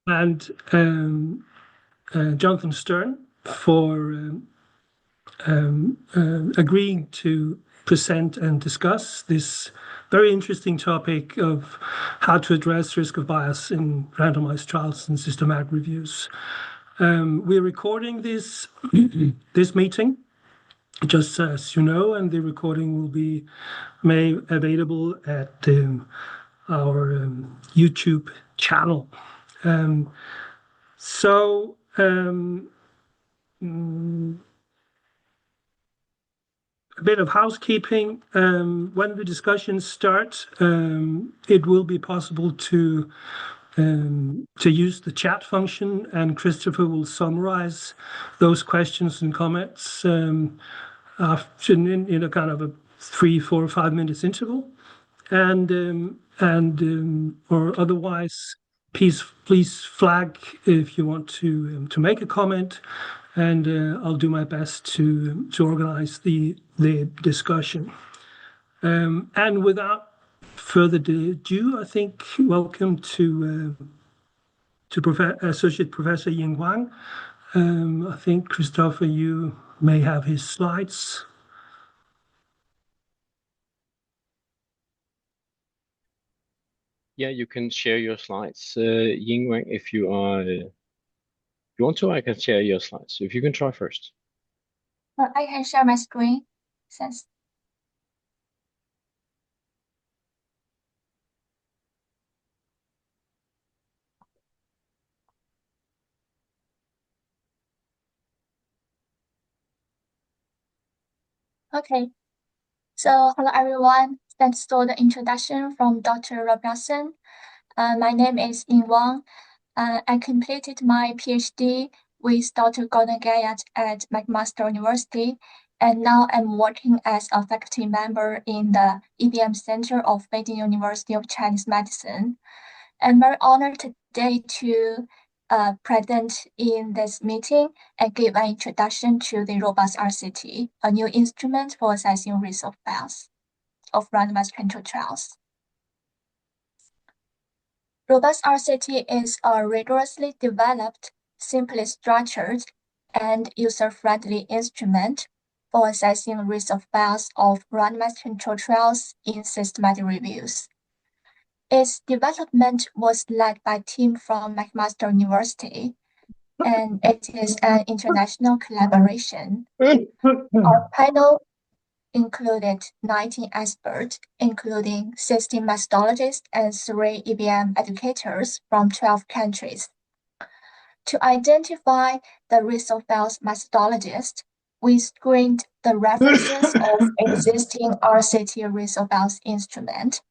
and Jonathan Sterne for agreeing to present and discuss this very interesting topic of how to address risk of bias in randomized trials and systematic reviews. We're recording this meeting, just as you know, and the recording will be made available at our YouTube channel. A bit of housekeeping. When the discussions start, it will be possible to use the chat function, and Christopher will summarize those questions and comments after in a kind of a 3, 4, or 5 minutes interval, or otherwise, please flag if you want to make a comment, and I'll do my best to organize the discussion. And without further ado, I think welcome to Associate Professor Ying Wang. I think, Christopher, you may have his slides. Yeah, you can share your slides, Ying Wang, if you want to. I can share your slides. If you can try first. I can share my screen. Thanks. Okay. So hello everyone. Thanks for the introduction from Dr. Robertson. My name is Ying Wang. I completed my PhD with Dr. Gordon Gayat at McMaster University, and now I'm working as a faculty member in the EBM Center of Beijing University of Chinese Medicine. I'm very honored today to present in this meeting and give an introduction to the ROBUST-RCT, a new instrument for assessing risk of bias of randomized controlled trials. ROBUST-RCT is a rigorously developed, simply structured, and user-friendly instrument for assessing risk of bias of randomized controlled trials in systematic reviews. Its development was led by a team from McMaster University, and it is an international collaboration. Our panel included 19 experts, including 16 methodologists and 3 EBM educators from 12 countries. To identify the risk of bias methodologists, we screened the references of existing RCT risk of bias instrument.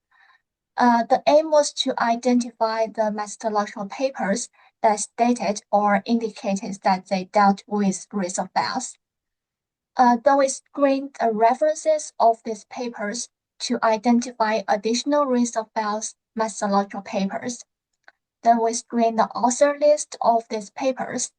The aim was to identify the methodological papers that stated or indicated that they dealt with risk of bias. Then we screened the references of these papers to identify additional risk of bias methodological papers. Then we screened the author list of these papers.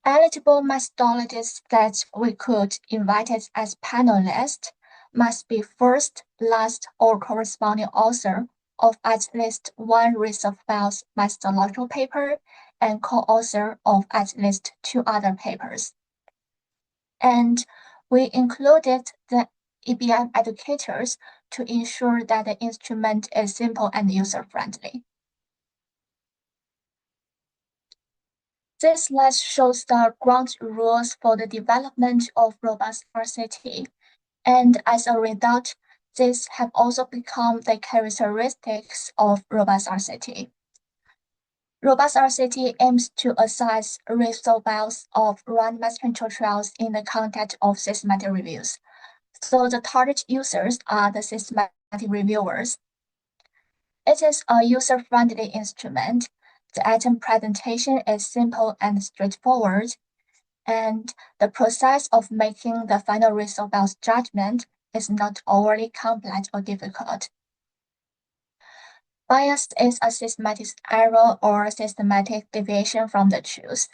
Eligible methodologists that we could invite as panelists must be first, last, or corresponding author of at least one risk of bias methodological paper and co-author of at least 2 other papers. And we included the EBM educators to ensure that the instrument is simple and user-friendly. This slide shows the ground rules for the development of ROBUST-RCT. And as a result, these have also become the characteristics of ROBUST-RCT. ROBUST-RCT aims to assess risk of bias of randomized controlled trials in the context of systematic reviews. So the target users are the systematic reviewers. It is a user-friendly instrument. The item presentation is simple and straightforward, and the process of making the final risk of bias judgment is not overly complex or difficult. Bias is a systematic error or systematic deviation from the truth.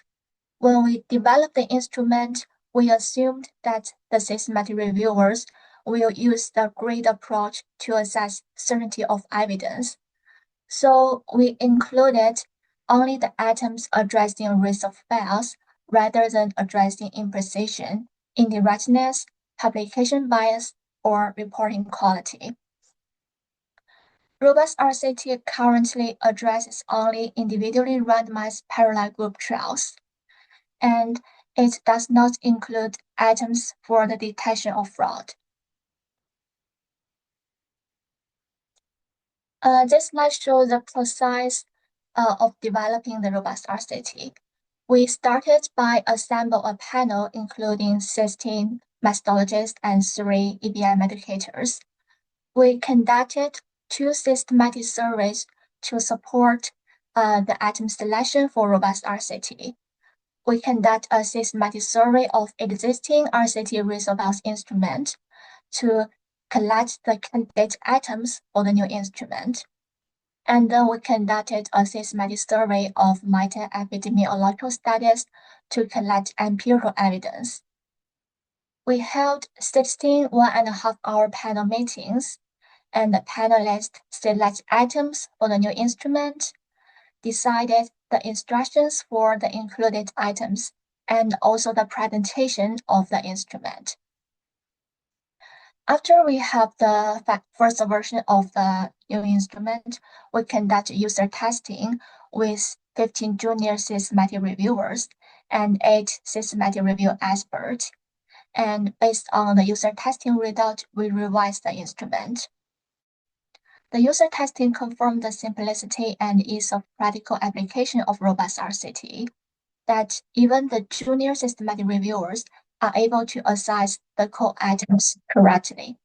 When we developed the instrument, we assumed that the systematic reviewers will use the grid approach to assess certainty of evidence. So we included only the items addressing risk of bias rather than addressing imprecision, indirectness, publication bias, or reporting quality. ROBUST-RCT currently addresses only individually randomized parallel group trials, and it does not include items for the detection of fraud. This slide shows the process of developing the ROBUST-RCT. We started by assembling a panel including 16 methodologists and 3 EBM educators. We conducted 2 systematic surveys to support the item selection for ROBUST-RCT. We conduct a systematic survey of existing RCT risk-of-bias instrument to collect the candidate items for the new instrument. And then we conducted a systematic survey of meta-epidemiological studies to collect empirical evidence. We held 16 1.5-hour panel meetings, and the panelists select items for the new instrument, decided the instructions for the included items, and also the presentation of the instrument. After we have the first version of the new instrument, we conduct user testing with 15 junior systematic reviewers and 8 systematic review experts. And based on the user testing result, we revise the instrument. The user testing confirmed the simplicity and ease of practical application of ROBUST-RCT, that even the junior systematic reviewers are able to assess the core items correctly.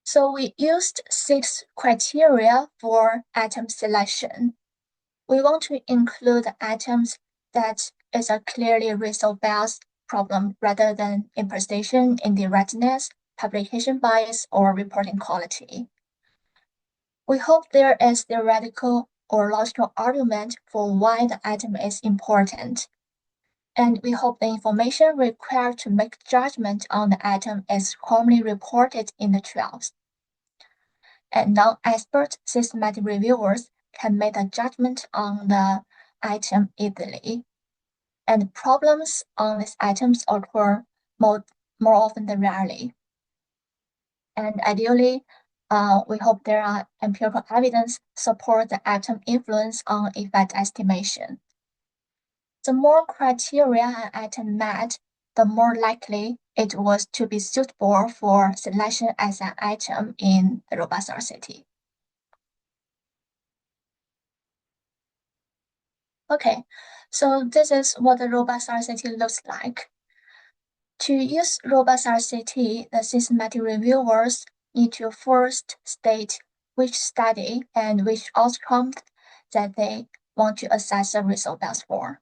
So we used 6 criteria for item selection. We want to include items that is a clearly risk-of-bias problem rather than imprecision, indirectness, publication bias, or reporting quality. We hope there is theoretical or logical argument for why the item is important. And we hope the information required to make judgment on the item is commonly reported in the trials. And non-expert systematic reviewers can make a judgment on the item easily. And problems on these items occur more often than rarely. And ideally, we hope there are empirical evidence support the item influence on effect estimation. The more criteria an item met, the more likely it was to be suitable for selection as an item in the ROBUST-RCT. Okay, so this is what the ROBUST-RCT looks like. To use ROBUST-RCT, the systematic reviewers need to first state which study and which outcome that they want to assess the results for.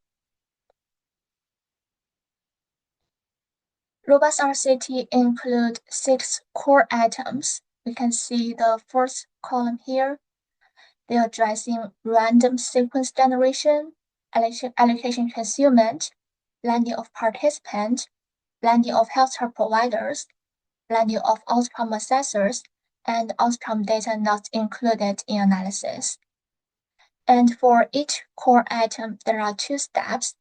ROBUST-RCT include 6 core items. We can see the first column here. They are addressing random sequence generation, allocation concealment, blending of participants, blending of healthcare providers, blending of outcome assessors, and outcome data not included in analysis. And for each core item, there are 2 steps.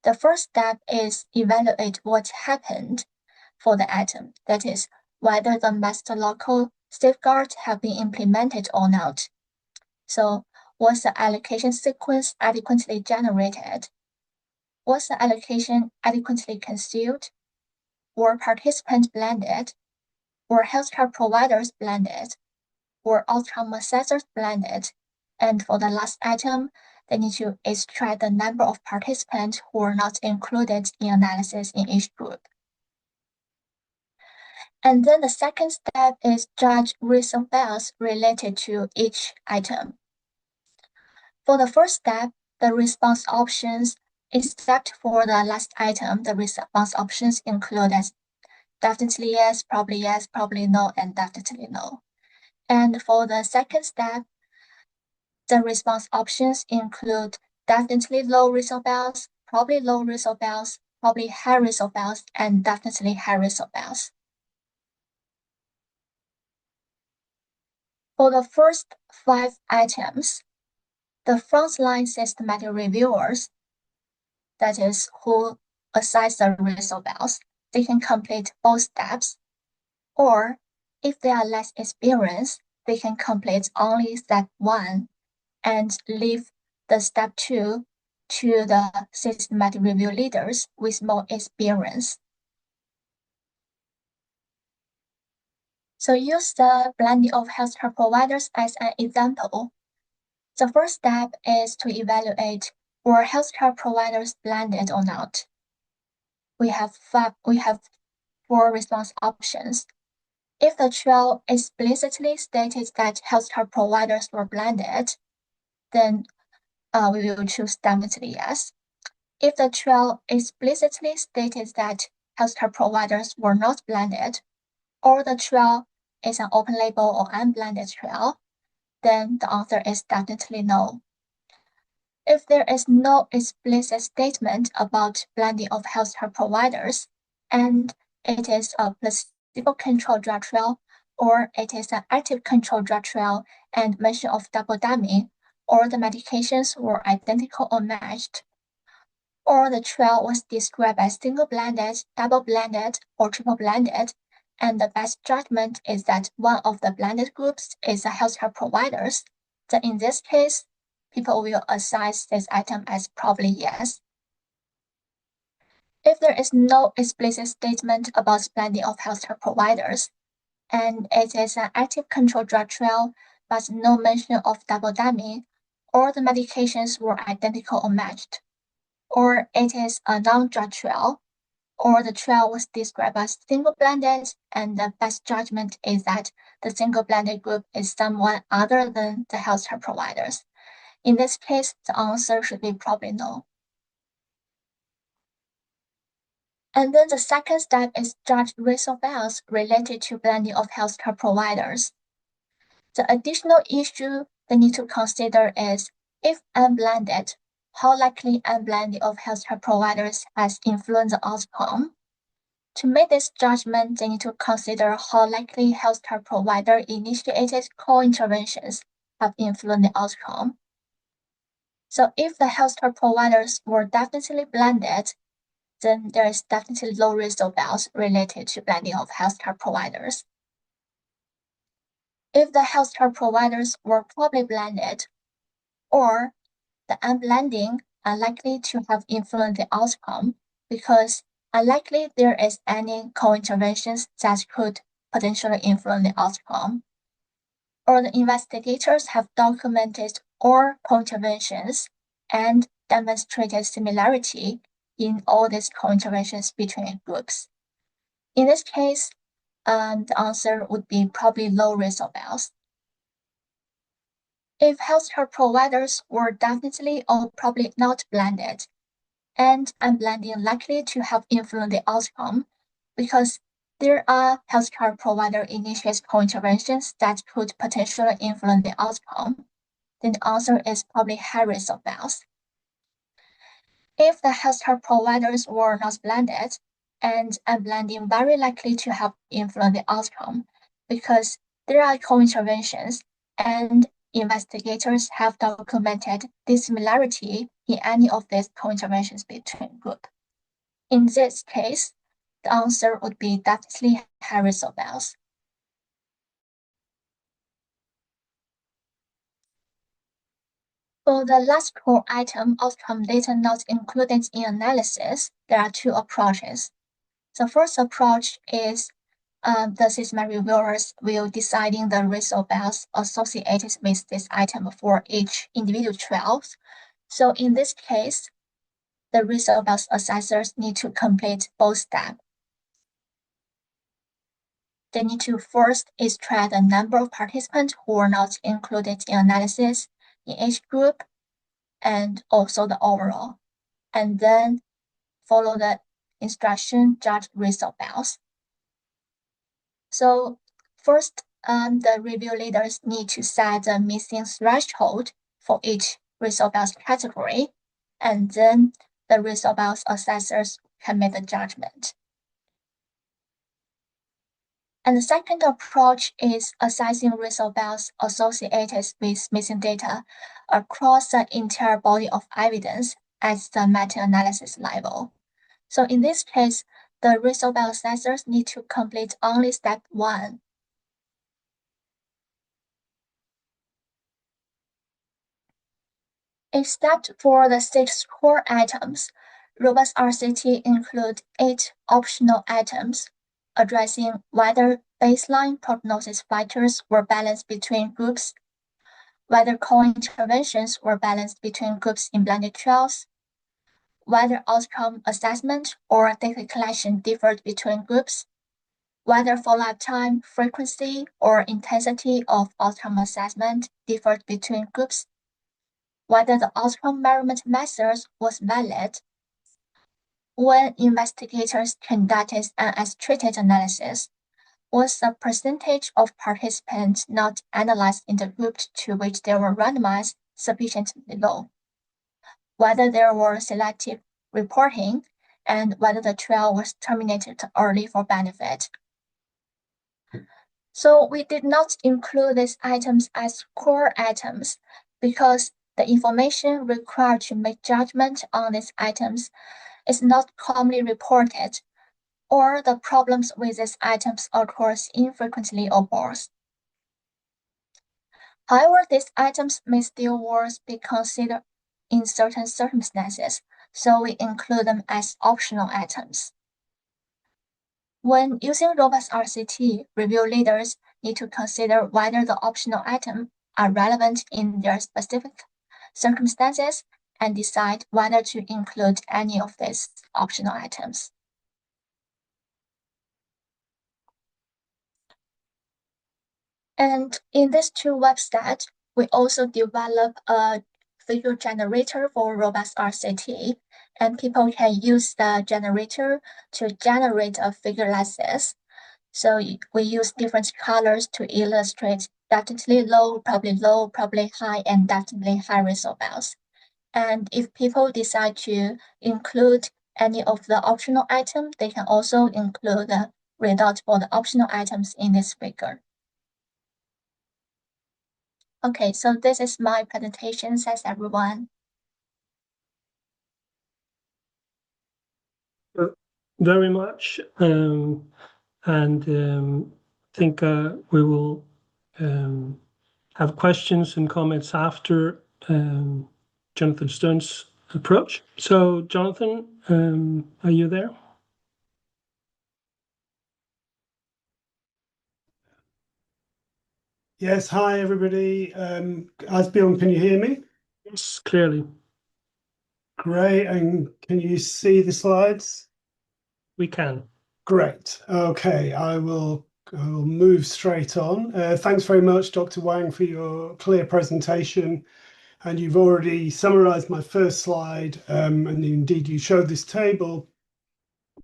The first step is evaluate what happened for the item, that is, whether the methodological safeguards have been implemented or not. So, was the allocation sequence adequately generated? Was the allocation adequately concealed? Were participants blended? Were healthcare providers blended? Were outcome assessors blended? And for the last item, they need to extract the number of participants who were not included in analysis in each group. And then the second step is judge risk of bias related to each item. For the first step, the response options, except for the last item, the response options include as definitely yes, probably no, and definitely no. And for the second step, the response options include definitely low risk of bias, probably low risk of bias, probably high risk of bias, and definitely high risk of bias. For the first 5 items, the frontline systematic reviewers, that is, who assess the risk of bias, they can complete both steps, or if they are less experienced, they can complete only step 1 and leave the step 2 to the systematic review leaders with more experience. So use the blending of healthcare providers as an example. The first step is to evaluate were healthcare providers blended or not. We have 4 response options. If the trial explicitly stated that healthcare providers were blended, then we will choose definitely yes. If the trial explicitly stated that healthcare providers were not blended, or the trial is an open label or unblended trial, then the answer is definitely no. If there is no explicit statement about blending of healthcare providers, and it is a placebo-controlled drug trial, or it is an active controlled drug trial and mention of double dummy, or the medications were identical or matched, or the trial was described as single-blended, double-blended, or triple-blended, and the best judgment is that one of the blended groups is the healthcare providers, then in this case, people will assess this item as probably yes. If there is no explicit statement about blending of healthcare providers, and it is an active control drug trial, but no mention of double dummy, or the medications were identical or matched, or it is a non-drug trial, or the trial was described as single-blended, and the best judgment is that the single-blended group is someone other than the healthcare providers. In this case, the answer should be probably no. And then the second step is judge risk of bias related to blending of healthcare providers. The additional issue they need to consider is, if unblended, how likely unblending of healthcare providers has influenced the outcome. To make this judgment, they need to consider how likely healthcare provider-initiated co-interventions have influenced the outcome. So if the healthcare providers were definitely blended, then there is definitely low risk of bias related to blending of healthcare providers. If the healthcare providers were probably blended, or the unblending are likely to have influenced the outcome because unlikely there is any co-interventions that could potentially influence the outcome, or the investigators have documented all co-interventions and demonstrated similarity in all these co-interventions between groups. In this case, the answer would be probably low risk of bias. If healthcare providers were definitely or probably not blended, and unblending likely to have influenced the outcome because there are healthcare provider-initiated co-interventions that could potentially influence the outcome, then the answer is probably high risk of bias. If the healthcare providers were not blended, and unblending very likely to have influenced the outcome because there are co-interventions and investigators have documented dissimilarity in any of these co-interventions between groups. In this case, the answer would be definitely high risk of bias. For the last core item, outcome data not included in analysis, there are 2 approaches. The first approach is the systematic reviewers will deciding the risk of bias associated with this item for each individual trials. So in this case, the risk of bias assessors need to complete both steps. They need to first extract the number of participants who were not included in analysis in each group, and also the overall, and then follow the instruction judge risk of bias. So first, the review leaders need to set the missing threshold for each risk of bias category, and then the risk of bias assessors can make the judgment. And the second approach is assessing risk of bias associated with missing data across the entire body of evidence at the meta-analysis level. So in this case, the risk of bias assessors need to complete only step 1. Except for the 6 core items, ROBUST-RCT includes 8 optional items addressing whether baseline prognosis factors were balanced between groups, whether co-interventions were balanced between groups in blinded trials, whether outcome assessment or data collection differed between groups, whether follow-up time, frequency, or intensity of outcome assessment differed between groups, whether the outcome measurement methods was valid, when investigators conducted an as-treated analysis, was the percentage of participants not analyzed in the group to which they were randomized sufficiently low, whether there were selective reporting, and whether the trial was terminated early for benefit. So we did not include these items as core items because the information required to make judgment on these items is not commonly reported, or the problems with these items occurs infrequently or both. However, these items may still worth be considered in certain circumstances, so we include them as optional items. When using ROBUST-RCT, review leaders need to consider whether the optional items are relevant in their specific circumstances and decide whether to include any of these optional items. And in these 2 websites, we also develop a figure generator for ROBUST-RCT, and people can use the generator to generate a figure like this. So we use different colors to illustrate definitely low, probably high, and definitely high risk of bias. And if people decide to include any of the optional items, they can also include the result for the optional items in this figure. Okay, so this is my presentation. Thanks, everyone. Very much. I think we will have questions and comments after Jonathan Sterne's approach. So, Jonathan, are you there? Yes, hi everybody. Asbjørn, can you hear me? Yes, clearly. Great, and can you see the slides? We can. Great. Okay, I will move straight on. Thanks very much, Dr. Wang, for your clear presentation. And you've already summarized my first slide, and indeed you showed this table.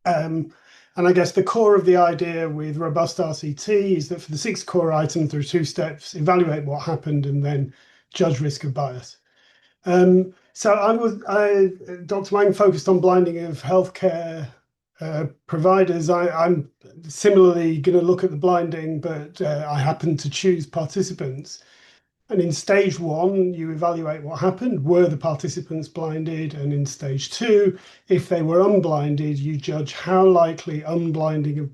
And I guess the core of the idea with ROBUST-RCT is that for the 6 core items, there are 2 steps: evaluate what happened and then judge risk of bias. So Dr. Wang focused on blinding of healthcare providers. I'm similarly going to look at the blinding, but I happen to choose participants. And in stage 1, you evaluate what happened. Were the participants blinded? And in stage 2, if they were unblinded, you judge how the likely unblinding of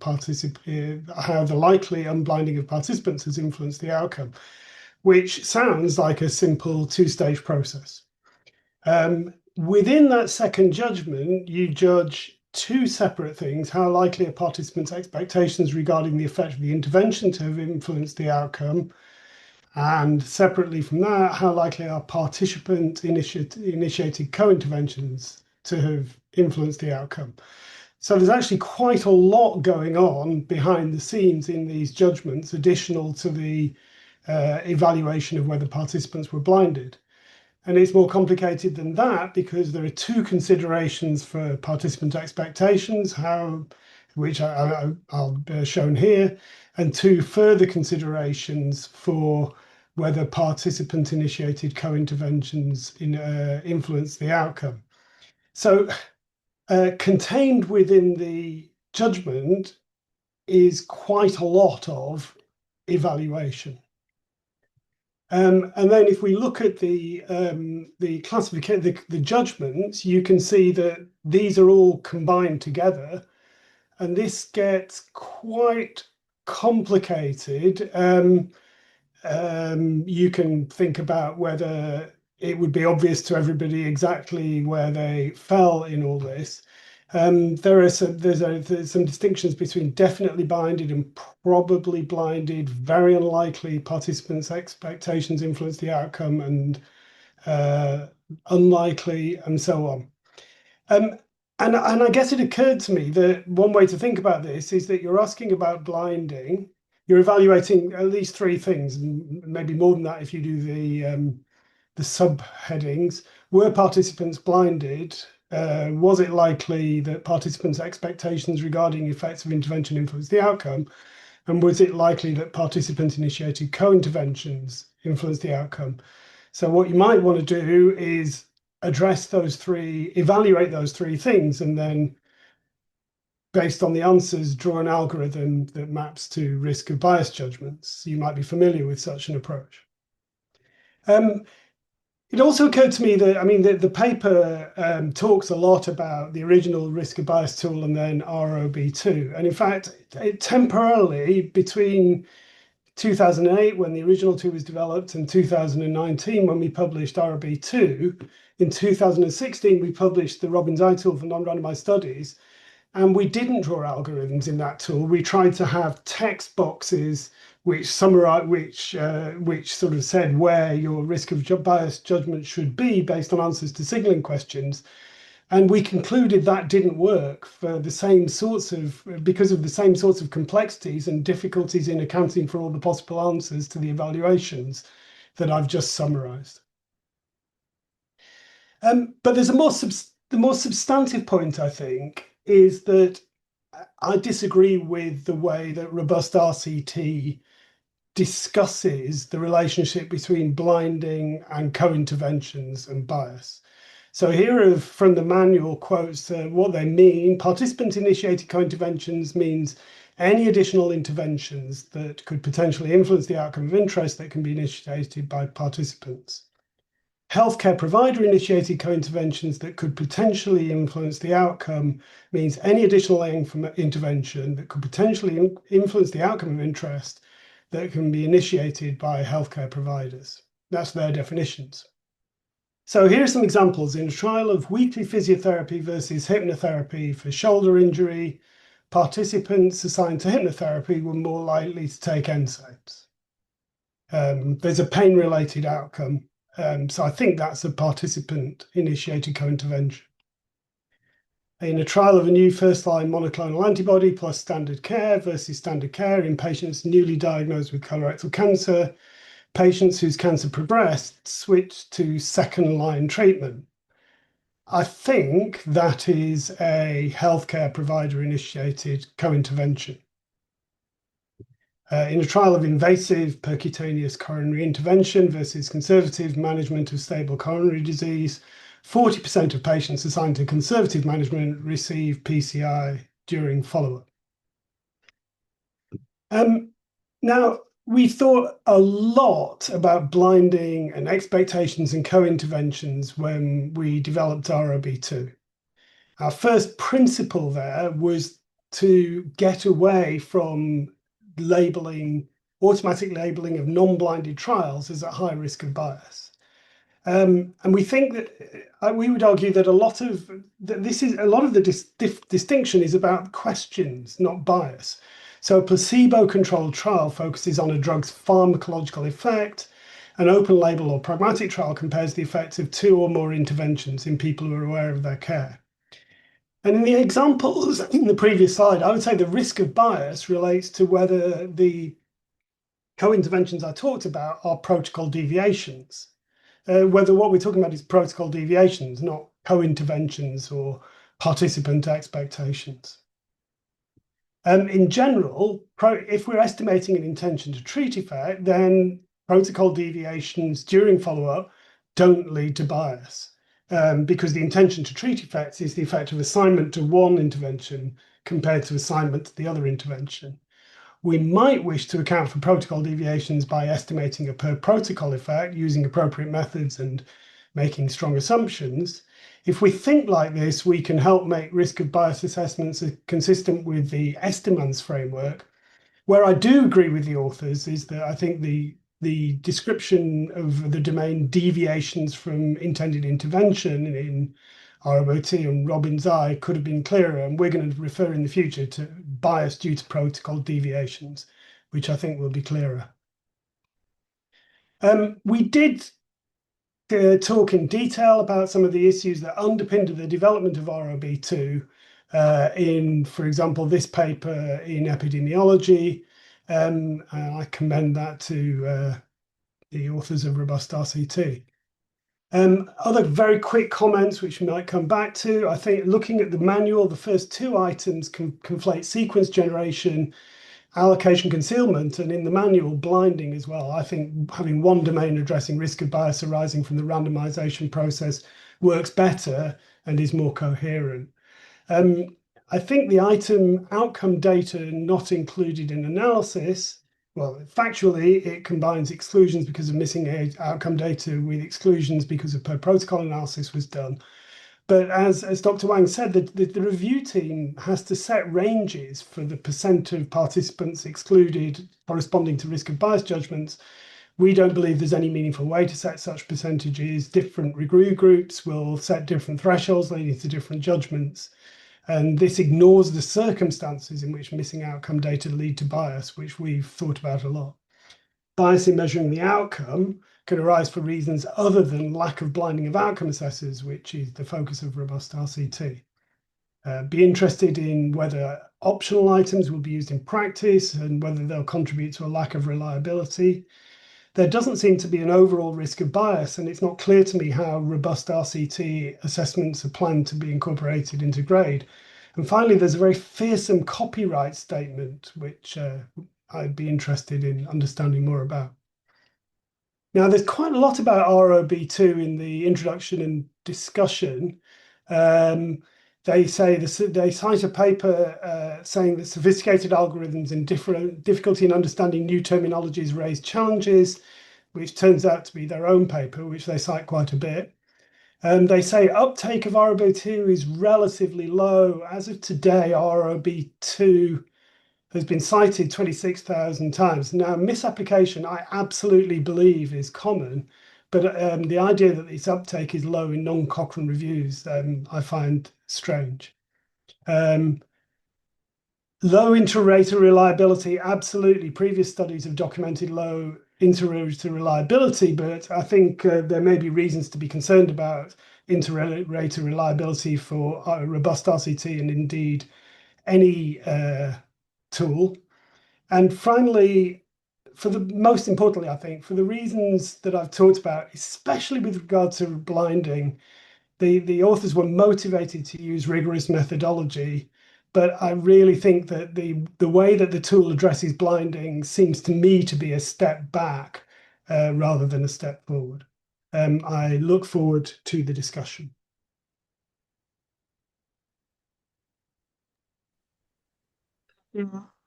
participants has influenced the outcome, which sounds like a simple 2-stage process. Within that second judgment, you judge 2 separate things: how likely are participants' expectations regarding the effect of the intervention to have influenced the outcome, and separately from that, how likely are participant-initiated co-interventions to have influenced the outcome. So there's actually quite a lot going on behind the scenes in these judgments, additional to the evaluation of whether participants were blinded. And it's more complicated than that because there are 2 considerations for participant expectations, which I'll shown here, and 2 further considerations for whether participant-initiated co-interventions influence the outcome. So contained within the judgment is quite a lot of evaluation. And then if we look at the classification, the judgments, you can see that these are all combined together, and this gets quite complicated. You can think about whether it would be obvious to everybody exactly where they fell in all this. There's some distinctions between definitely blinded and probably blinded, very unlikely participants' expectations influence the outcome, and unlikely, and so on. And I guess it occurred to me that one way to think about this is that you're asking about blinding. You're evaluating at least three things, maybe more than that if you do the subheadings. Were participants blinded? Was it likely that participants' expectations regarding effects of intervention influenced the outcome? And was it likely that participant-initiated co-interventions influenced the outcome? So what you might want to do is address those three, evaluate those three things, and then based on the answers, draw an algorithm that maps to risk of bias judgments. You might be familiar with such an approach. It also occurred to me that, I mean, the paper talks a lot about the original risk of bias tool and then ROB2. And in fact, it temporarily, between 2008, when the original tool was developed, and 2019, when we published ROB2, in 2016, we published the Robins-I tool for non-randomized studies. And we didn't draw algorithms in that tool. We tried to have text boxes which summarize, which sort of said where your risk of bias judgment should be based on answers to signaling questions. And we concluded that didn't work for the same sorts of, because of the same sorts of complexities and difficulties in accounting for all the possible answers to the evaluations that I've just summarized. But there's the more substantive point, I think, is that I disagree with the way that ROBUST-RCT discusses the relationship between blinding and co-interventions and bias. So here are from the manual quotes what they mean. Participant-initiated co-interventions means any additional interventions that could potentially influence the outcome of interest that can be initiated by participants. Healthcare provider-initiated co-interventions that could potentially influence the outcome means any additional intervention that could potentially influence the outcome of interest that can be initiated by healthcare providers. That's their definitions. So here are some examples. In a trial of weekly physiotherapy versus hypnotherapy for shoulder injury, participants assigned to hypnotherapy were more likely to take NSAIDs. There's a pain-related outcome. So I think that's a participant-initiated co-intervention. In a trial of a new first-line monoclonal antibody plus standard care versus standard care in patients newly diagnosed with colorectal cancer, patients whose cancer progressed switched to second-line treatment. I think that is a healthcare provider-initiated co-intervention. In a trial of invasive percutaneous coronary intervention versus conservative management of stable coronary disease, 40% of patients assigned to conservative management receive PCI during follow-up. Now, we thought a lot about blinding and expectations and co-interventions when we developed ROB2. Our first principle there was to get away from automatic labeling of non-blinded trials as at high risk of bias. And we think that we would argue that a lot of the distinction is about questions, not bias. So a placebo-controlled trial focuses on a drug's pharmacological effect. An open label or pragmatic trial compares the effects of 2 or more interventions in people who are aware of their care. And in the examples in the previous slide, I would say the risk of bias relates to whether the co-interventions I talked about are protocol deviations. Whether what we're talking about is protocol deviations, not co-interventions or participant expectations. In general, if we're estimating an intention to treat effect, then protocol deviations during follow-up don't lead to bias. Because the intention to treat effects is the effect of assignment to one intervention compared to assignment to the other intervention. We might wish to account for protocol deviations by estimating a per protocol effect using appropriate methods and making strong assumptions. If we think like this, we can help make risk of bias assessments consistent with the Estimans framework. Where I do agree with the authors is that I think the description of the domain deviations from intended intervention in ROBOT and Robbins I could have been clearer, and we're going to refer in the future to bias due to protocol deviations, which I think will be clearer. We did talk in detail about some of the issues that underpinned the development of ROB2 in, for example, this paper in epidemiology. I commend that to the authors of ROBUST-RCT. Other very quick comments which we might come back to. I think looking at the manual, the first two items conflate sequence generation, allocation concealment, and in the manual, blinding as well. I think having one domain addressing risk of bias arising from the randomization process works better and is more coherent. I think the item outcome data not included in analysis, well, factually, it combines exclusions because of missing outcome data with exclusions because of per protocol analysis was done. But as Dr. Wang said, the review team has to set ranges for the percent of participants excluded corresponding to risk of bias judgments. We don't believe there's any meaningful way to set such percentages. Different review groups will set different thresholds leading to different judgments. And this ignores the circumstances in which missing outcome data lead to bias, which we've thought about a lot. Bias in measuring the outcome can arise for reasons other than lack of blinding of outcome assessors, which is the focus of ROBUST-RCT. Be interested in whether optional items will be used in practice and whether they'll contribute to a lack of reliability. There doesn't seem to be an overall risk of bias, and it's not clear to me how ROBUST-RCT assessments are planned to be incorporated into grade. And finally, there's a very fearsome copyright statement, which I'd be interested in understanding more about. Now, there's quite a lot about ROB2 in the introduction and discussion. They cite a paper saying that sophisticated algorithms and difficulty in understanding new terminologies raise challenges, which turns out to be their own paper, which they cite quite a bit. They say uptake of ROB2 is relatively low. As of today, ROB2 has been cited 26,000 times. Now, misapplication, I absolutely believe, is common, but the idea that its uptake is low in non-Cochrane reviews, I find strange. Low inter-rater reliability, absolutely. Previous studies have documented low inter-rater reliability, but I think there may be reasons to be concerned about inter-rater reliability for ROBUST-RCT and indeed any tool. And finally, most importantly, I think, for the reasons that I've talked about, especially with regard to blinding, the authors were motivated to use rigorous methodology, but I really think that the way that the tool addresses blinding seems to me to be a step back rather than a step forward. I look forward to the discussion.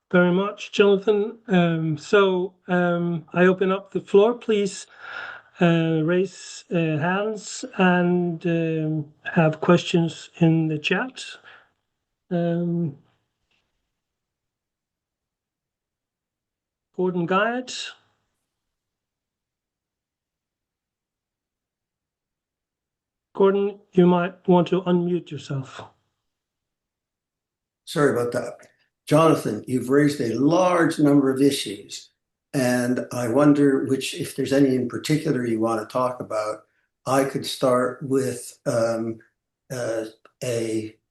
Very much, Jonathan. I open up the floor. Please raise hands and have questions in the chat. Gordon Guyatt. Gordon, you might want to unmute yourself. Sorry about that. Jonathan, you've raised a large number of issues, and I wonder if there's any in particular you want to talk about. I could start with a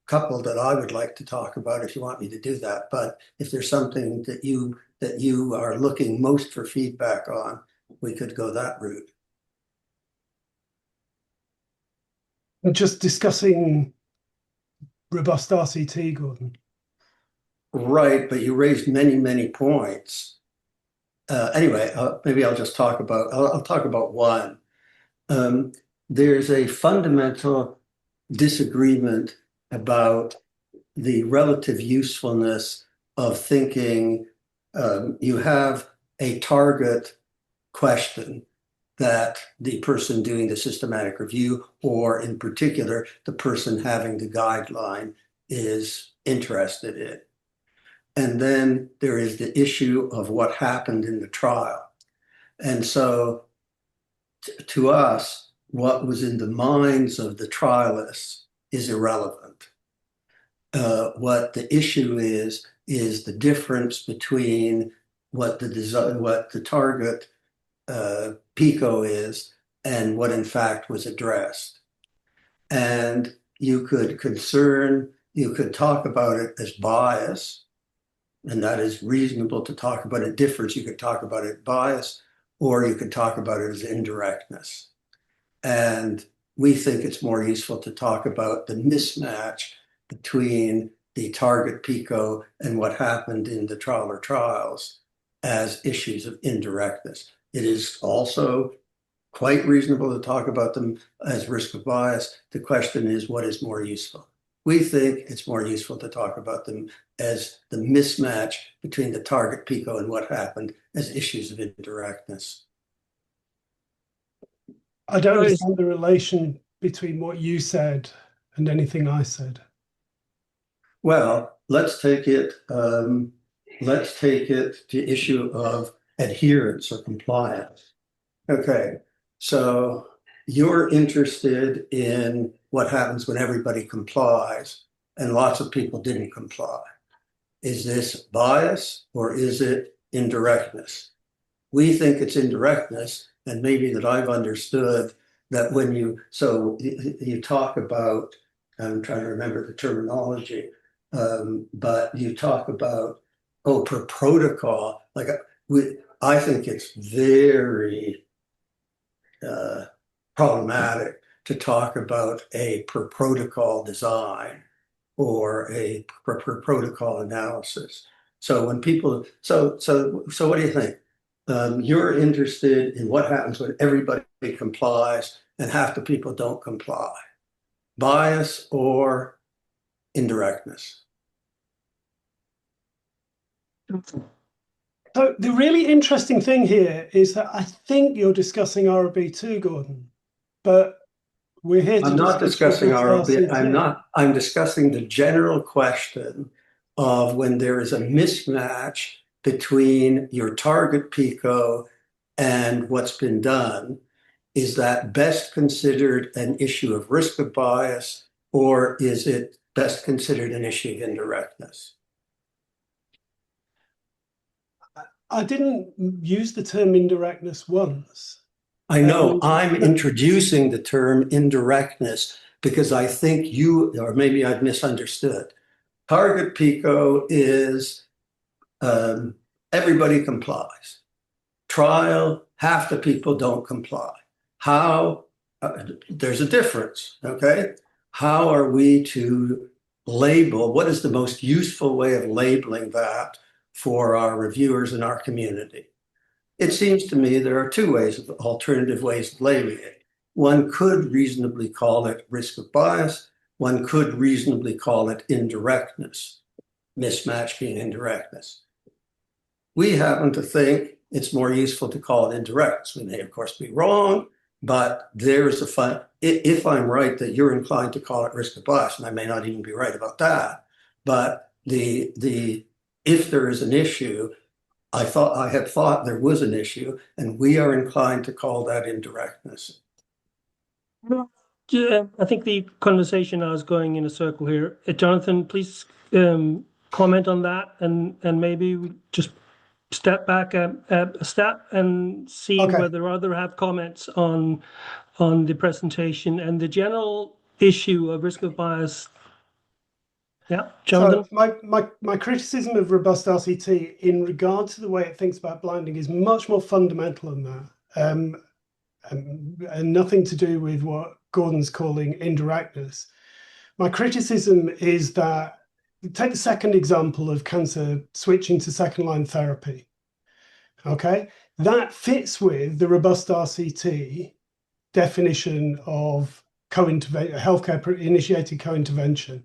couple that I would like to talk about if you want me to do that. But if there's something that you are looking most for feedback on, we could go that route. Just discussing ROBUST-RCT, Gordon. Right, but you raised many, many points. Anyway, maybe I'll just talk about, I'll talk about one. There's a fundamental disagreement about the relative usefulness of thinking you have a target question that the person doing the systematic review, or in particular, the person having the guideline, is interested in. And then there is the issue of what happened in the trial. And so to us, what was in the minds of the trialists is irrelevant. What the issue is the difference between what the target PICO is and what in fact was addressed. And you could talk about it as bias, and that is reasonable to talk about a difference. You could talk about it bias, or you could talk about it as indirectness. And we think it's more useful to talk about the mismatch between the target PICO and what happened in the trial or trials as issues of indirectness. It is also quite reasonable to talk about them as risk of bias. The question is, what is more useful? We think it's more useful to talk about them as the mismatch between the target PICO and what happened as issues of indirectness. I don't understand the relation between what you said and anything I said. Well, let's take it the issue of adherence or compliance. Okay, so you're interested in what happens when everybody complies and lots of people didn't comply. Is this bias or is it indirectness? We think it's indirectness, and maybe that I've understood that when you talk about, I'm trying to remember the terminology, but you talk about, per protocol, I think it's very problematic to talk about a per protocol design or a per protocol analysis. So when people, so what do you think? You're interested in what happens when everybody complies and half the people don't comply. Bias or indirectness? So the really interesting thing here is that I think you're discussing ROB2, Gordon, but we're here to I'm not discussing ROB. I'm discussing the general question of when there is a mismatch between your target PICO and what's been done. Is that best considered an issue of risk of bias, or is it best considered an issue of indirectness? I didn't use the term indirectness once. I know. I'm introducing the term indirectness because I think you, or maybe I've misunderstood. Target PICO is everybody complies. Trial, half the people don't comply. How? There's a difference, okay? How are we to label? What is the most useful way of labeling that for our reviewers and our community? It seems to me there are two alternative ways of labeling it. One could reasonably call it risk of bias. One could reasonably call it indirectness, mismatch being indirectness. We happen to think it's more useful to call it indirectness. We may, of course, be wrong, but there's a fun. If I'm right that you're inclined to call it risk of bias, and I may not even be right about that, but if there is an issue, I had thought there was an issue, and we are inclined to call that indirectness. Yeah, I think the conversation now is going in a circle here. Jonathan, please comment on that, and maybe we just step back a step and see whether others have comments on the presentation and the general issue of risk of bias. Yeah, Jonathan. So my criticism of ROBUST-RCT in regard to the way it thinks about blinding is much more fundamental than that, and nothing to do with what Gordon's calling indirectness. My criticism is that, take the second example of cancer switching to second-line therapy. Okay, that fits with the ROBUST-RCT definition of healthcare-initiated co-intervention,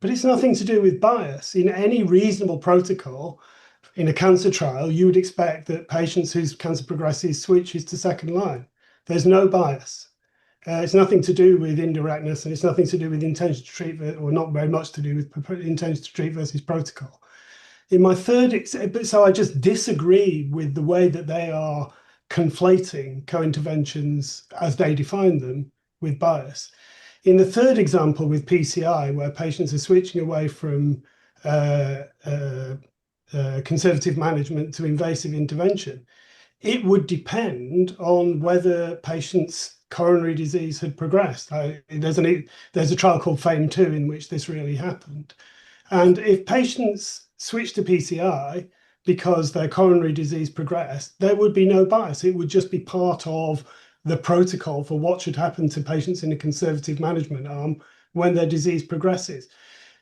but it's nothing to do with bias. In any reasonable protocol, in a cancer trial, you would expect that patients whose cancer progresses switches to second line. There's no bias. It's nothing to do with indirectness, and it's nothing to do with intention to treat, or not very much to do with intention to treat versus protocol. In my third, so I just disagree with the way that they are conflating co-interventions as they define them with bias. In the third example with PCI, where patients are switching away from conservative management to invasive intervention, it would depend on whether patients' coronary disease had progressed. There's a trial called FAME2 in which this really happened. And if patients switch to PCI because their coronary disease progressed, there would be no bias. It would just be part of the protocol for what should happen to patients in a conservative management arm when their disease progresses.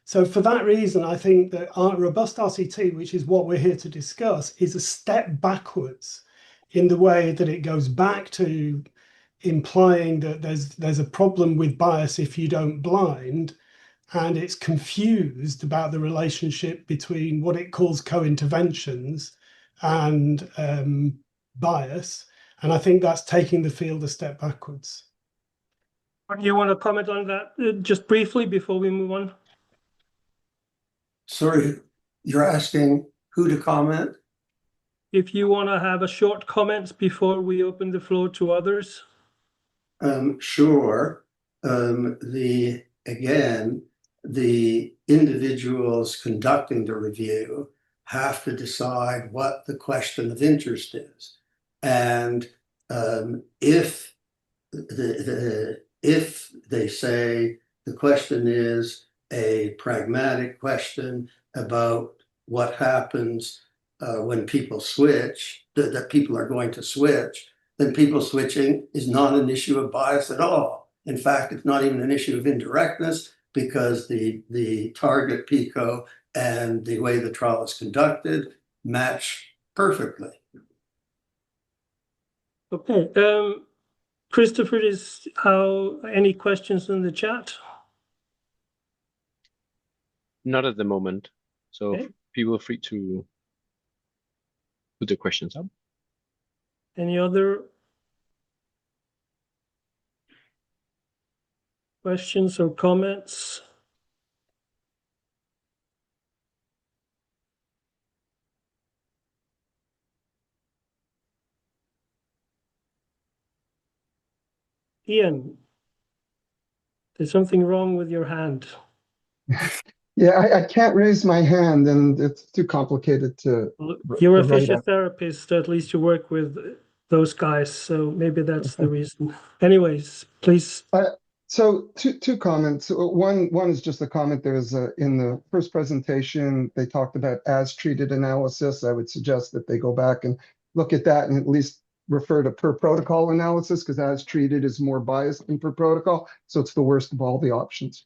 So for that reason, I think that robust RCT, which is what we're here to discuss, is a step backwards in the way that it goes back to implying that there's a problem with bias if you don't blind, and it's confused about the relationship between what it calls co-interventions and bias. And I think that's taking the field a step backwards. Do you want to comment on that just briefly before we move on? Sorry, you're asking who to comment? If you want to have a short comment before we open the floor to others. Sure. Again, the individuals conducting the review have to decide what the question of interest is. And if they say the question is a pragmatic question about what happens when people switch, that people are going to switch, then people switching is not an issue of bias at all. In fact, it's not even an issue of indirectness, because the target PICO and the way the trial is conducted match perfectly. Okay. Christopher, any questions in the chat? Not at the moment. So Okay. people are free to put the questions up. Any other questions or comments? Ian, there's something wrong with your hand. Yeah, I can't raise my hand, and it's too complicated to. You're a write out. physiotherapist, at least you work with those guys, so maybe that's the reason. Anyways, please. So two comments. One is just a comment. There's in the first presentation, they talked about as treated analysis. I would suggest that they go back and look at that and at least refer to per protocol analysis, because as treated is more biased than per protocol. So it's the worst of all the options.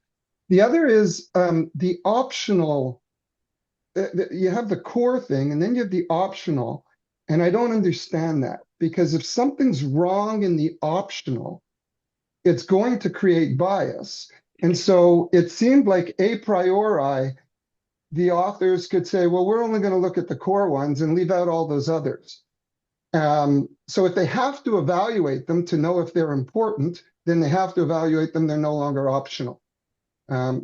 The other is the optional. You have the core thing, and then you have the optional. And I don't understand that, because if something's wrong in the optional, it's going to create bias. And so it seemed like a priori, the authors could say, well, we're only going to look at the core ones and leave out all those others. So if they have to evaluate them to know if they're important, then they have to evaluate them. They're no longer optional.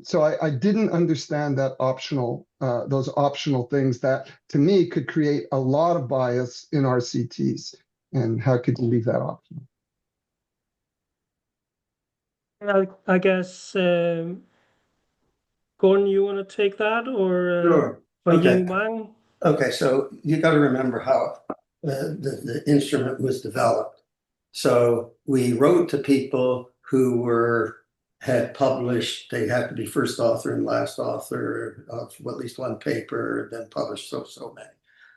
So I didn't understand that optional, those optional things that to me could create a lot of bias in RCTs. And how could you leave that optional? I guess, Gordon, you want to take that, or Sure. Ying Wang? Okay, so you got to remember how the instrument was developed. So we wrote to people who had published. They had to be first author and last author of at least one paper, then published so many.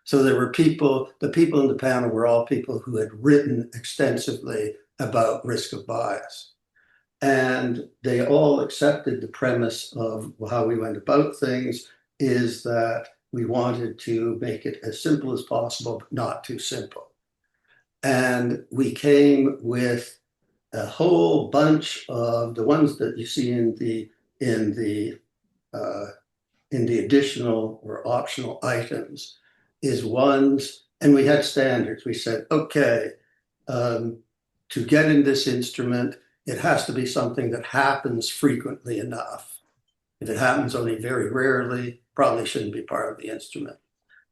So there were people, the people in the panel were all people who had written extensively about risk of bias. And they all accepted the premise of how we went about things is that we wanted to make it as simple as possible, but not too simple. And we came with a whole bunch of the ones that you see in the in the additional or optional items is ones, and we had standards. We said, okay, to get in this instrument, it has to be something that happens frequently enough. If it happens only very rarely, probably shouldn't be part of the instrument.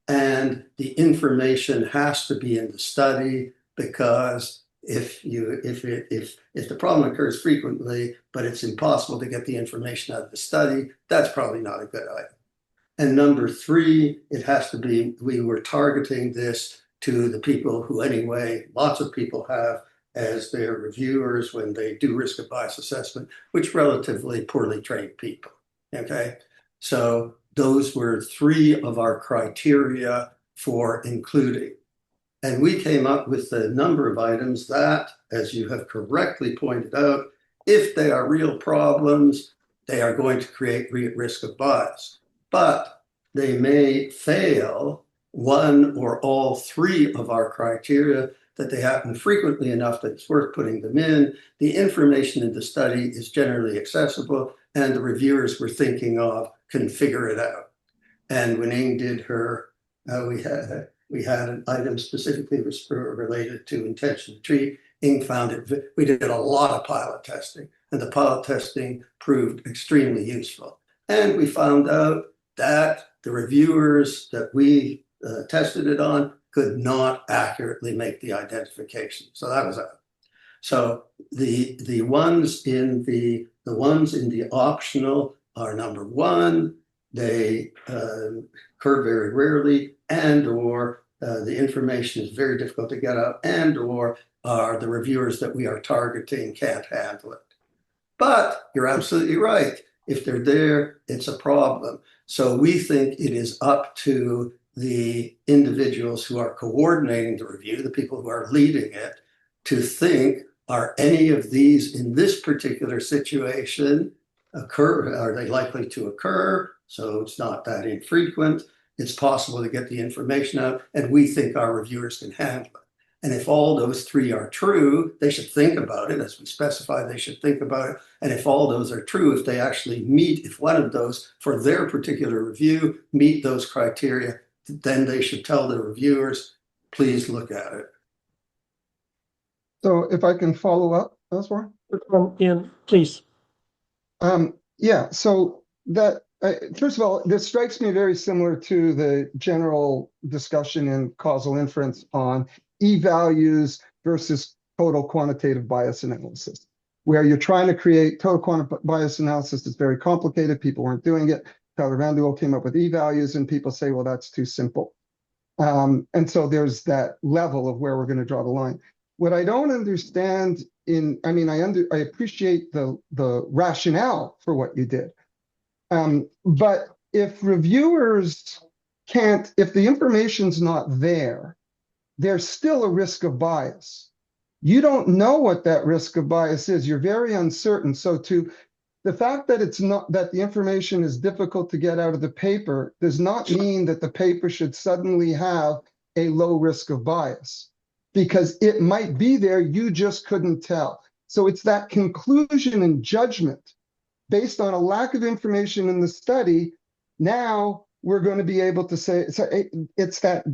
And the information has to be in the study, because if the problem occurs frequently, but it's impossible to get the information out of the study, that's probably not a good item. And number three, it has to be, we were targeting this to the people who anyway, lots of people have as their reviewers when they do risk of bias assessment, which relatively poorly trained people, okay? So those were three of our criteria for including. And we came up with a number of items that, as you have correctly pointed out, if they are real problems, they are going to create risk of bias. But they may fail one or all three of our criteria, that they happen frequently enough that it's worth putting them in. The information in the study is generally accessible, and the reviewers we're thinking of can figure it out. And when Ying did her, we had an item specifically related to intention to treat. Ying found it, we did a lot of pilot testing, and the pilot testing proved extremely useful. And we found out that the reviewers that we tested it on could not accurately make the identification. So that was out. So the ones in the optional are number one, they occur very rarely, and or the information is very difficult to get out, and or are the reviewers that we are targeting can't handle it. But you're absolutely right. If they're there, it's a problem. So we think it is up to the individuals who are coordinating the review, the people who are leading it, to think, are any of these in this particular situation occur? Are they likely to occur? So it's not that infrequent. It's possible to get the information out, and we think our reviewers can handle it. And if all those three are true, they should think about it. As we specify, they should think about it. And if all those are true, if they actually meet, if one of those for their particular review meet those criteria, then they should tell the reviewers, please look at it. So if I can follow up, Osborne? Ian, please. Yeah, so that, first of all, this strikes me very similar to the general discussion in causal inference on E-values versus total quantitative bias analysis, where you're trying to create total quantitative bias analysis. It's very complicated. People weren't doing it. Tyler Vanderwall came up with E-values, and people say, well, that's too simple. And so there's that level of where we're going to draw the line. What I don't understand I appreciate the rationale for what you did. But if reviewers can't, if the information's not there, there's still a risk of bias. You don't know what that risk of bias is. You're very uncertain. So the fact that it's not, that the information is difficult to get out of the paper does not mean that the paper should suddenly have a low risk of bias, because it might be there, you just couldn't tell. So it's that conclusion and judgment based on a lack of information in the study. Now we're going to be able to say, so it's that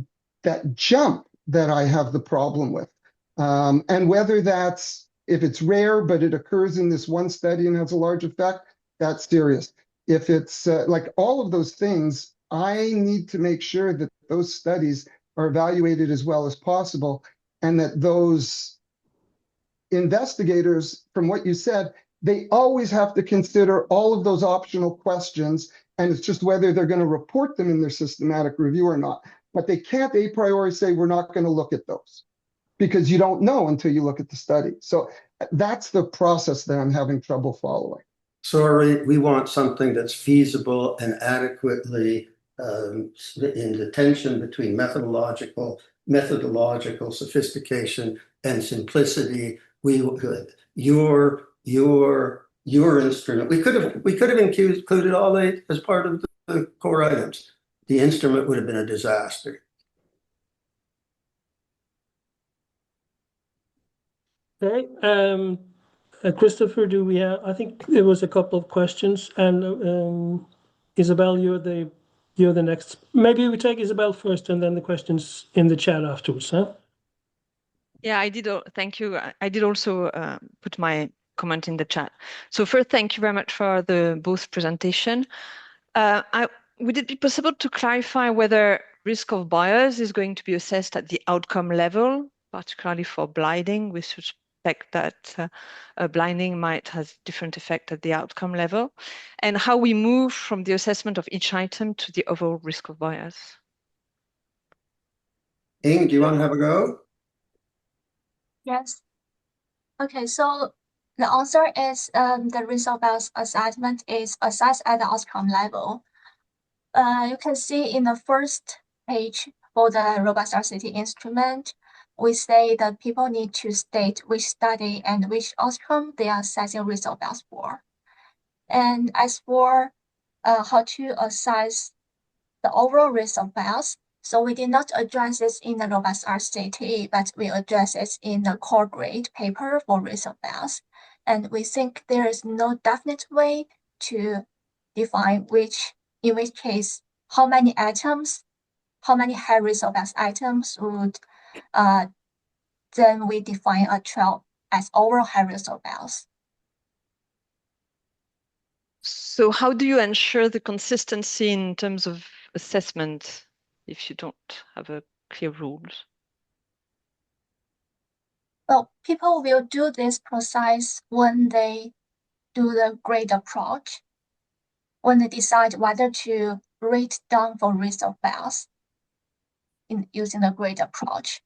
jump that I have the problem with. And whether that's, if it's rare, but it occurs in this one study and has a large effect, that's serious. If it's like all of those things, I need to make sure that those studies are evaluated as well as possible, and that those investigators, from what you said, they always have to consider all of those optional questions, and it's just whether they're going to report them in their systematic review or not. But they can't a priori say, we're not going to look at those, because you don't know until you look at the study. So that's the process that I'm having trouble following. Sorry, we want something that's feasible and adequately in the tension between methodological sophistication and simplicity. Your instrument, we could have included all 8 as part of the core items. The instrument would have been a disaster. Okay. Christopher, do we have, I think there was a couple of questions, and Isabel, you're the next. Maybe we take Isabel first and then the questions in the chat afterwards, huh? Yeah, I did. Thank you. I did also put my comment in the chat. So first, thank you very much for both presentation. Would it be possible to clarify whether risk of bias is going to be assessed at the outcome level, particularly for blinding? We suspect that blinding might have different effect at the outcome level, and how we move from the assessment of each item to the overall risk of bias. Ying, do you want to have a go? Yes. Okay, so the answer is the risk of bias assessment is assessed at the outcome level. You can see in the first page for the ROBUST-RCT instrument, we say that people need to state which study and which outcome they are assessing risk of bias for. And as for how to assess the overall risk of bias, so we did not address this in the ROBUST-RCT, but we address it in the core grade paper for risk of bias. And we think there is no definite way to define in which case, how many items, how many high risk of bias items would then we define a trial as overall high risk of bias. So how do you ensure the consistency in terms of assessment if you don't have a clear rules? Well, people will do this process when they do the grade approach, when they decide whether to rate down for risk of bias in using the grade approach.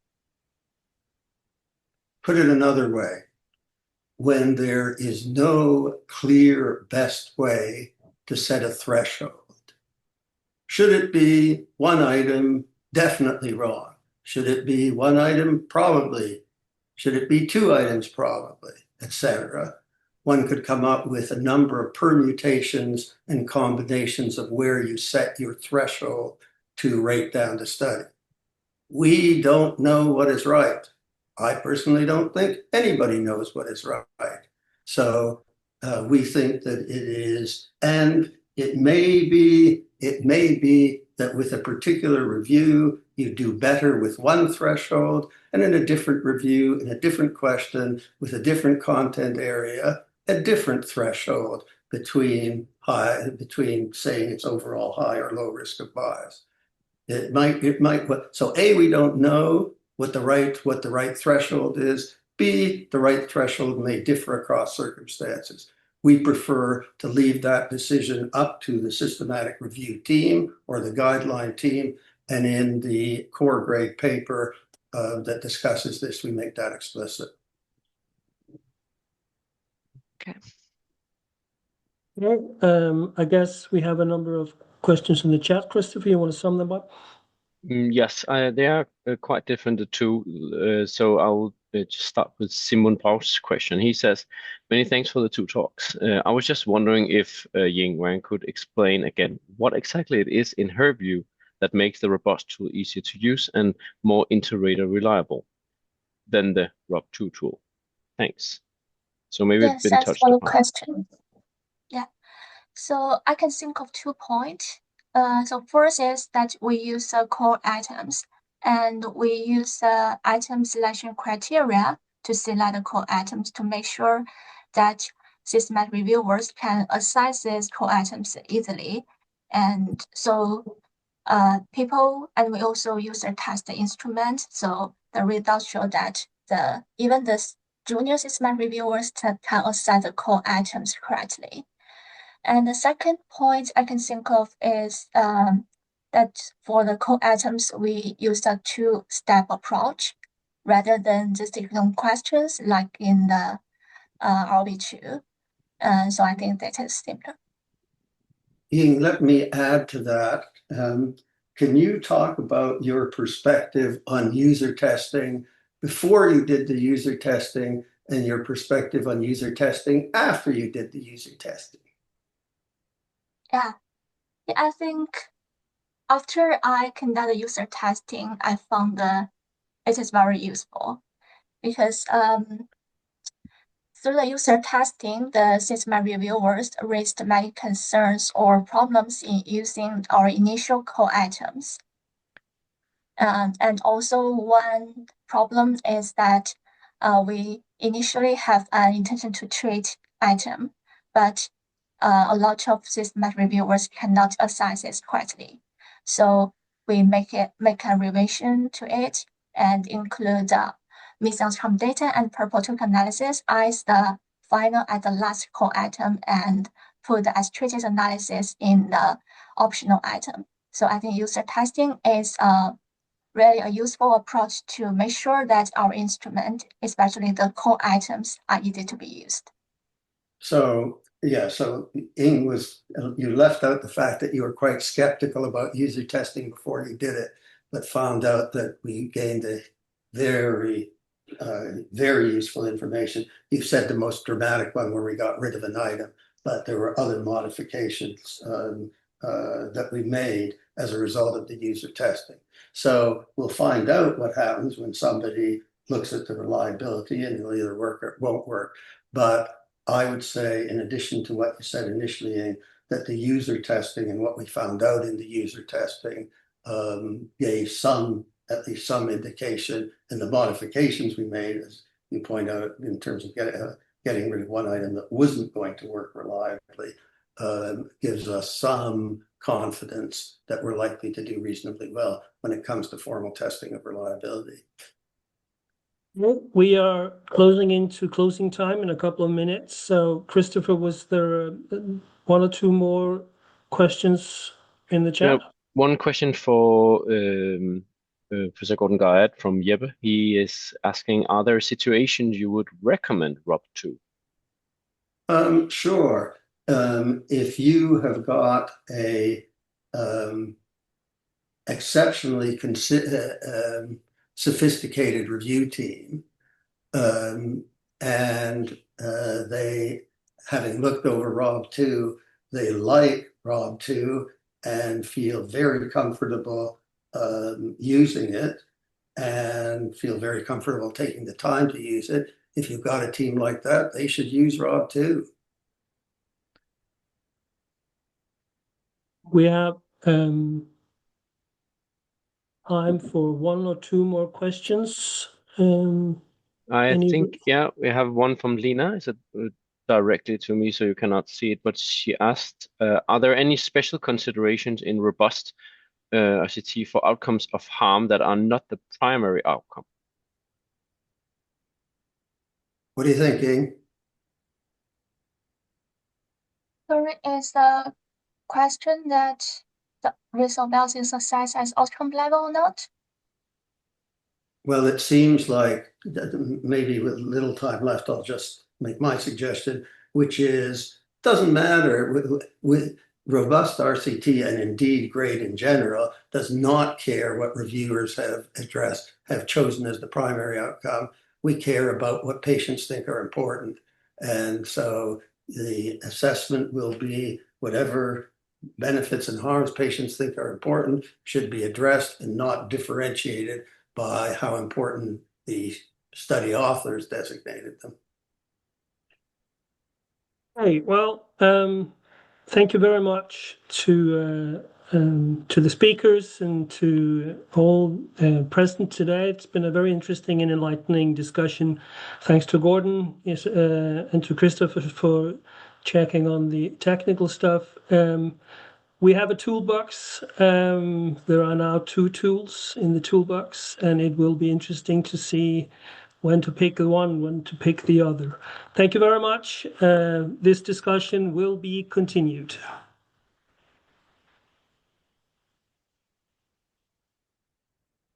Put it another way, when there is no clear best way to set a threshold, should it be one item? Definitely wrong. Should it be one item? Probably. Should it be two items? Probably, etc. One could come up with a number of permutations and combinations of where you set your threshold to rate down the study. We don't know what is right. I personally don't think anybody knows what is right. So we think that it is, and it may be that with a particular review, you do better with one threshold, and in a different review, in a different question, with a different content area, a different threshold between saying it's overall high or low risk of bias. It might, so A, we don't know what the right threshold is. B, the right threshold may differ across circumstances. We prefer to leave that decision up to the systematic review team or the guideline team. And in the core grade paper that discusses this, we make that explicit. Okay. I guess we have a number of questions in the chat. Christopher, you want to sum them up? Yes, they are quite different, the two. So I'll just start with Simon Paul's question. He says, many thanks for the two talks. I was just wondering if Ying Wang could explain again what exactly it is in her view that makes the robust tool easier to use and more inter-rater reliable than the ROB2 tool. Thanks. So maybe it's been Thanks touched for the upon. question. Yeah, so I can think of 2 points. So first is that we use core items, and we use item selection criteria to select the core items to make sure that systematic reviewers can assess these core items easily. And so and we also use a test instrument. So the results show that even the junior systematic reviewers can assess the core items correctly. And the second point I can think of is that for the core items, we use a 2-step approach rather than just taking questions like in the ROB2. So I think that is simpler. Ying, let me add to that. Can you talk about your perspective on user testing before you did the user testing and your perspective on user testing after you did the user testing? Yeah, I think after I conducted user testing, I found it is very useful because Through the user testing, the systematic reviewers raised many concerns or problems in using our initial call items. And also one problem is that we initially have an intention to treat item, but a lot of systematic reviewers cannot assess it correctly. So we make a revision to it and include mesospectrum data and purple token analysis as the final at the last call item and put the as treated analysis in the optional item. So I think user testing is really a useful approach to make sure that our instrument, especially the core items, are easy to be used. So yeah, so Ying you left out the fact that you were quite skeptical about user testing before you did it, but found out that we gained a very, very useful information. You said the most dramatic one where we got rid of an item, but there were other modifications that we made as a result of the user testing. So we'll find out what happens when somebody looks at the reliability and it'll either work or it won't work. But I would say, in addition to what you said initially, that the user testing and what we found out in the user testing gave at least some indication, and the modifications we made, as you point out, in terms of getting rid of one item that wasn't going to work reliably, gives us some confidence that we're likely to do reasonably well when it comes to formal testing of reliability. We are closing into closing time in a couple of minutes. So, Christopher, was there one or two more questions in the chat? Yeah, one question for Professor Gordon Guyot from Jeppe. He is asking, are there situations you would recommend ROB2? Sure. If you have got a exceptionally sophisticated review team, and they, having looked over ROB2, they like ROB2 and feel very comfortable using it and feel very comfortable taking the time to use it. If you've got a team like that, they should use ROB2. We have time for one or two more questions. I think, yeah, we have one from Lena. It's directly to me, so you cannot see it, but she asked, are there any special considerations in ROBUST-RCT for outcomes of harm that are not the primary outcome? What are you thinking? Sorry, is the question that the risk of bias is assessed as outcome level or not? Well, it seems like maybe with little time left, I'll just make my suggestion, which is, doesn't matter with robust RCT, and indeed GRADE in general, does not care what reviewers have chosen as the primary outcome. We care about what patients think are important. And so the assessment will be whatever benefits and harms patients think are important should be addressed and not differentiated by how important the study authors designated them. Hey, well, thank you very much to the speakers and to all present today. It's been a very interesting and enlightening discussion. Thanks to Gordon and to Christopher for checking on the technical stuff. We have a toolbox. There are now 2 tools in the toolbox, and it will be interesting to see when to pick the one, when to pick the other. Thank you very much. This discussion will be continued.